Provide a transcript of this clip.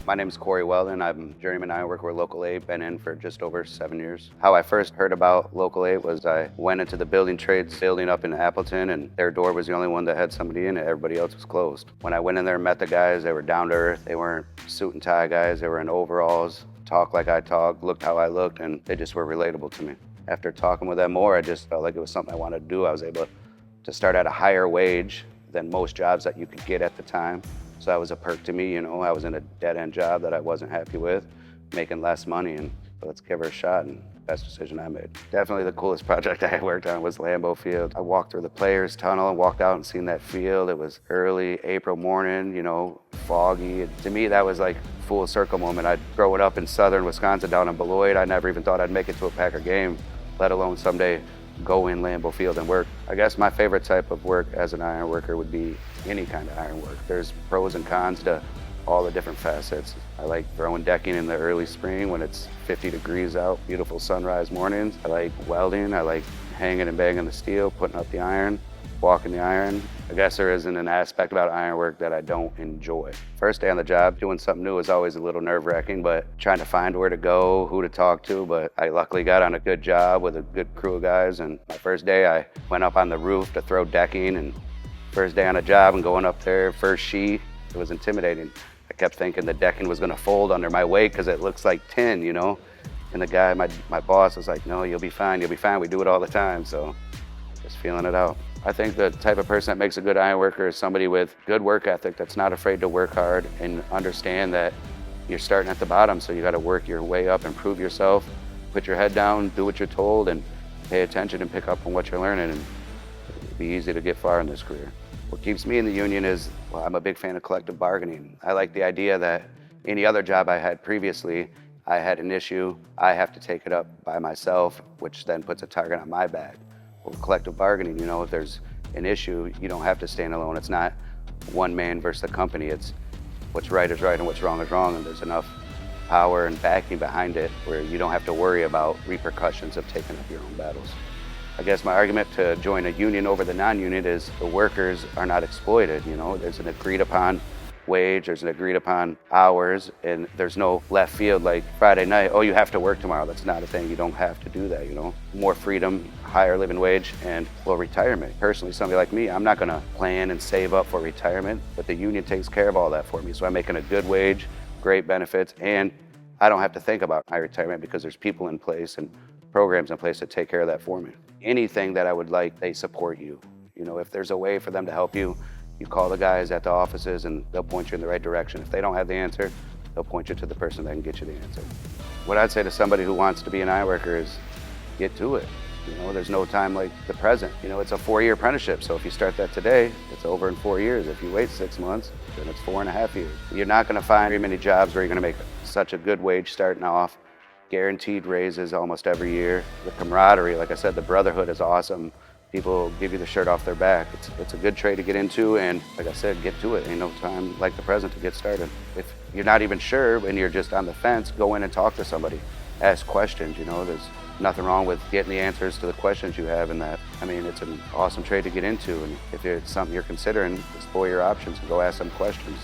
My name is Cory Weldon. I'm journeyman Ironworker Local 8, been in for just over 7 years. How I first heard about Local 8 was I went into the building trades building up in Appleton, and their door was the only one that had somebody in it. Everybody else was closed. When I went in there and met the guys, they were down to earth. They weren't suit and tie guys. They were in overalls, talked like I talked, looked how I looked, and they just were relatable to me. After talking with them more, I just felt like it was something I wanted to do. I was able to start at a higher wage than most jobs that you could get at the time. So that was a perk to me, I was in a dead-end job that I wasn't happy with, making less money, and let's give her a shot, and best decision I made. Definitely the coolest project I worked on was Lambeau Field. I walked through the players' tunnel and walked out and seen that field. It was early April morning, foggy. And to me, that was like a full circle moment. I'd growing up in southern Wisconsin down in Beloit, I never even thought I'd make it to a Packer game, let alone someday go in Lambeau Field and work. I guess my favorite type of work as an iron worker would be any kind of iron work. There's pros and cons to all the different facets. I like throwing decking in the early spring when it's 50 degrees out, beautiful sunrise mornings. I like welding. I like hanging and banging the steel, putting up the iron, walking the iron. I guess there isn't an aspect about iron work that I don't enjoy. First day on the job, doing something new is always a little nerve-wracking, but trying to find where to go, who to talk to. But I luckily got on a good job with a good crew of guys. And my first day, I went up on the roof to throw decking, and first day on a job and going up there, first sheet, it was intimidating. I kept thinking the decking was gonna fold under my weight because it looks like tin, And the guy, my boss, was like, no, you'll be fine, we do it all the time. So just feeling it out. I think the type of person that makes a good iron worker is somebody with good work ethic that's not afraid to work hard and understand that you're starting at the bottom, so you gotta work your way up, improve yourself, put your head down, do what you're told, and pay attention and pick up on what you're learning, and it'll be easy to get far in this career. What keeps me in the union is, I'm a big fan of collective bargaining. I like the idea that any other job I had previously, I had an issue, I have to take it up by myself, which then puts a target on my back. Well, collective bargaining, if there's an issue, you don't have to stand alone. It's not one man versus the company. It's what's right is right and what's wrong is wrong, and there's enough power and backing behind it where you don't have to worry about repercussions of taking up your own battles. I guess my argument to join a union over the non-union is the workers are not exploited. There's an agreed upon wage, there's an agreed upon hours, and there's no left field like Friday night, oh, you have to work tomorrow. That's not a thing. You don't have to do that, More freedom, higher living wage, and retirement. Personally, somebody like me, I'm not gonna plan and save up for retirement, but the union takes care of all that for me. So I'm making a good wage, great benefits, and I don't have to think about my retirement because there's people in place and programs in place that take care of that for me. Anything that I would like, they support you. If there's a way for them to help you, you call the guys at the offices and they'll point you in the right direction. If they don't have the answer, they'll point you to the person that can get you the answer. What I'd say to somebody who wants to be an ironworker is get to it. There's no time like the present. It's a 4-year apprenticeship, so if you start that today, it's over in 4 years. If you wait 6 months, then it's 4.5 years. You're not gonna find very many jobs where you're gonna make such a good wage starting off, guaranteed raises almost every year. The camaraderie, like I said, the brotherhood is awesome. People give you the shirt off their back. It's a good trade to get into, and like I said, get to it. Ain't no time like the present to get started. If you're not even sure and you're just on the fence, go in and talk to somebody. Ask questions, there's nothing wrong with getting the answers to the questions you have in that. It's an awesome trade to get into, and if it's something you're considering, explore your options and go ask some questions.